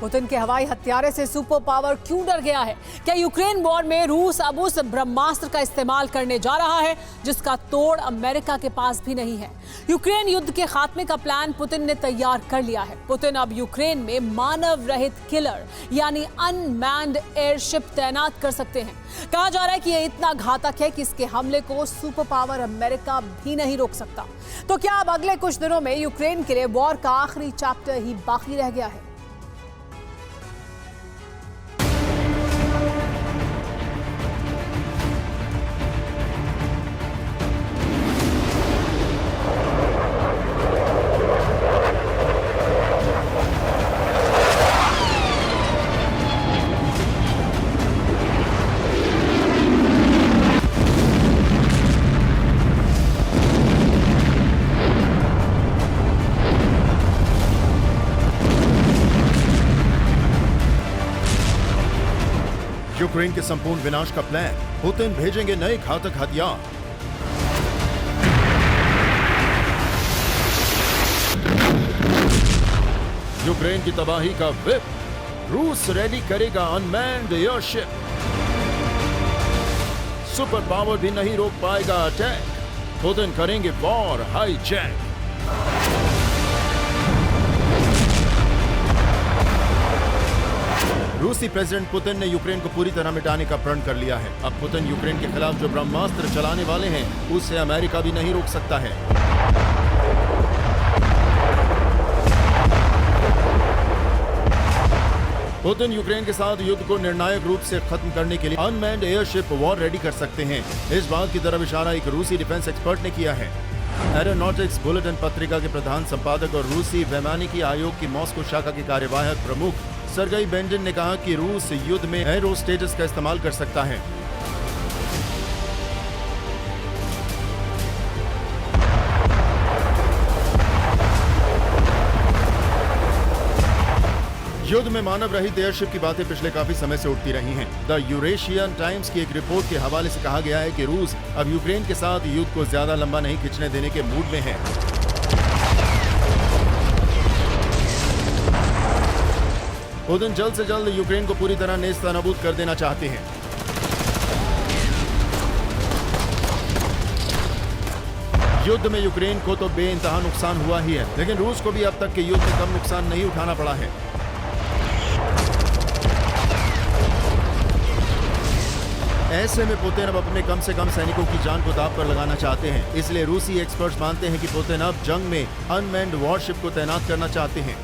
Putin के हवाई हत्यारे से सुपर पावर क्यों डर गया है? क्या यूक्रेन वॉर में रूस अब उस ब्रह्मास्त्र का इस्तेमाल करने जा रहा है जिसका तोड़ अमेरिका के पास भी नहीं है? यूक्रेन युद्ध के खात्मे का प्लान पुतिन ने तैयार कर लिया है। पुतिन अब यूक्रेन में मानव रहित किलर यानी अनमैन्ड एयरशिप तैनात कर सकते हैं। कहा जा रहा है कि यह इतना घातक है कि इसके हमले को सुपर पावर अमेरिका भी नहीं रोक सकता। तो क्या अब अगले कुछ दिनों में यूक्रेन के लिए वॉर का आखिरी चैप्टर ही बाकी रह गया है? यूक्रेन के संपूर्ण विनाश का प्लान, पुतिन भेजेंगे नए घातक हथियार। यूक्रेन की तबाही का विप, रूस रेडी करेगा अनमैन्ड एयरशिप। सुपर पावर भी नहीं रोक पाएगा अटैक, पुतिन करेंगे वॉर हाईजैक। रूसी प्रेसिडेंट पुतिन ने यूक्रेन को पूरी तरह मिटाने का प्रण कर लिया है। अब पुतिन यूक्रेन के खिलाफ जो ब्रह्मास्त्र चलाने वाले हैं उसे अमेरिका भी नहीं रोक सकता है। पुतिन यूक्रेन के साथ युद्ध को निर्णायक रूप से खत्म करने के लिए अनमैन्ड एयरशिप वॉर रेडी कर सकते हैं। इस बात की तरफ इशारा एक रूसी डिफेंस एक्सपर्ट ने किया है। एरोनॉटिक्स बुलेटिन पत्रिका के प्रधान संपादक और रूसी वैमानिकी आयोग की मॉस्को शाखा के कार्यवाहक प्रमुख सर्गेई बेंडिन ने कहा कि रूस युद्ध में एरोस्टेट्स का इस्तेमाल कर सकता है। युद्ध में मानव रहित एयरशिप की बातें पिछले काफी समय से उठती रही हैं। द यूरेशियन टाइम्स की एक रिपोर्ट के हवाले से कहा गया है कि रूस अब यूक्रेन के साथ युद्ध को ज्यादा लंबा नहीं खींचने देने के मूड में है। पुतिन जल्द से जल्द यूक्रेन को पूरी तरह नेस्तनाबूद कर देना चाहते हैं। युद्ध में यूक्रेन को तो बेइंतहा नुकसान हुआ ही है, लेकिन रूस को भी अब तक के युद्ध में कम नुकसान नहीं उठाना पड़ा है। ऐसे में पुतिन अब अपने कम से कम सैनिकों की जान को दांव पर लगाना चाहते हैं। इसलिए रूसी एक्सपर्ट्स मानते हैं कि पुतिन अब जंग में अनमैन्ड वॉरशिप को तैनात करना चाहते हैं।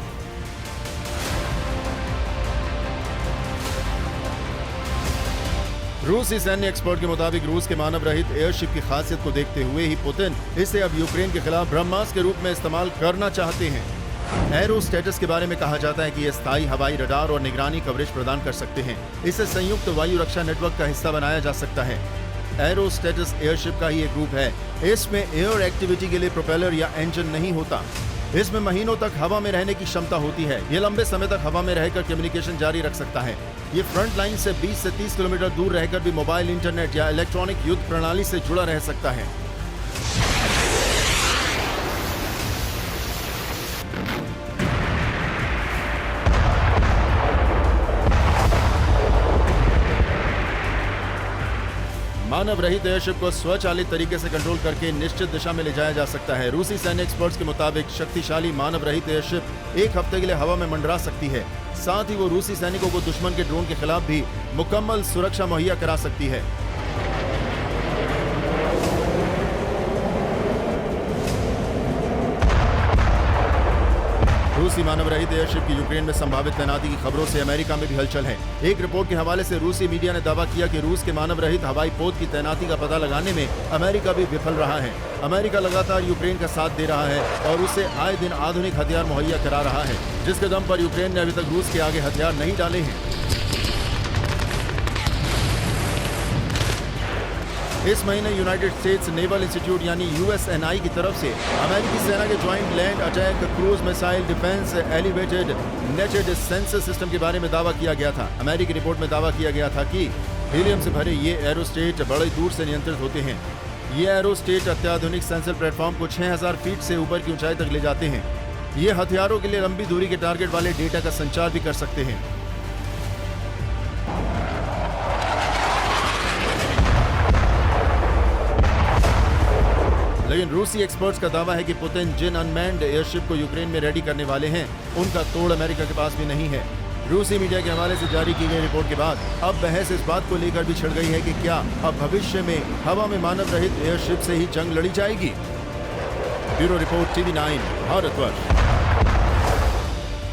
रूसी सैन्य एक्सपर्ट के मुताबिक रूस के मानव रहित एयरशिप की खासियत को देखते हुए ही पुतिन इसे अब यूक्रेन के खिलाफ ब्रह्मास्त्र के रूप में इस्तेमाल करना चाहते हैं। एरोस्टेट्स के बारे में कहा जाता है कि ये स्थायी हवाई रडार और निगरानी कवरेज प्रदान कर सकते हैं। इसे संयुक्त वायु रक्षा नेटवर्क का हिस्सा बनाया जा सकता है। एरोस्टेट्स एयरशिप का ही एक रूप है। इसमें एयर एक्टिविटी के लिए प्रोपेलर या इंजन नहीं होता। इसमें महीनों तक हवा में रहने की क्षमता होती है। ये लंबे समय तक हवा में रहकर कम्युनिकेशन जारी रख सकता है। ये फ्रंट लाइन से 20 से 30 किलोमीटर दूर रहकर भी मोबाइल इंटरनेट या इलेक्ट्रॉनिक युद्ध प्रणाली से जुड़ा रह सकता है। मानव रहित एयरशिप को स्वचालित तरीके से कंट्रोल करके निश्चित दिशा में ले जाया जा सकता है। रूसी सैन्य एक्सपर्ट्स के मुताबिक शक्तिशाली मानव रहित एयरशिप एक हफ्ते के लिए हवा में मंडरा सकती है। साथ ही वो रूसी सैनिकों को दुश्मन के ड्रोन के खिलाफ भी मुकम्मल सुरक्षा मुहैया करा सकती है। रूसी मानव रहित एयरशिप की यूक्रेन में संभावित तैनाती की खबरों से अमेरिका में भी हलचल है। एक रिपोर्ट के हवाले से रूसी मीडिया ने दावा किया कि रूस के मानव रहित हवाई पोत की तैनाती का पता लगाने में अमेरिका भी विफल रहा है। अमेरिका लगातार यूक्रेन का साथ दे रहा है और उसे आए दिन आधुनिक हथियार मुहैया करा रहा है, जिसके दम पर यूक्रेन ने अभी तक रूस के आगे हथियार नहीं डाले हैं। इस महीने यूनाइटेड स्टेट्स नेवल इंस्टीट्यूट यानी USNI की तरफ से अमेरिकी सेना के Joint Land Attack Cruise Missile Defense Elevated Netted Sensor System के बारे में दावा किया गया था। अमेरिकी रिपोर्ट में दावा किया गया था कि हीलियम से भरे ये एरोस्टेट बड़े दूर से नियंत्रित होते हैं। ये एरोस्टेट अत्याधुनिक सेंसर प्लेटफॉर्म को 6000 फीट से ऊपर की ऊंचाई तक ले जाते हैं। ये हथियारों के लिए लंबी दूरी के टारगेट वाले डेटा का संचार भी कर सकते हैं। लेकिन रूसी एक्सपर्ट्स का दावा है कि पुतिन जिन अनमैन्ड एयरशिप को यूक्रेन में रेडी करने वाले हैं, उनका तोड़ अमेरिका के पास भी नहीं है। रूसी मीडिया के हवाले से जारी की गई रिपोर्ट के बाद अब बहस इस बात को लेकर भी छिड़ गई है कि क्या अब भविष्य में हवा में मानव रहित एयरशिप से ही जंग लड़ी जाएगी। Bureau report, TV9 Bharatvarsh.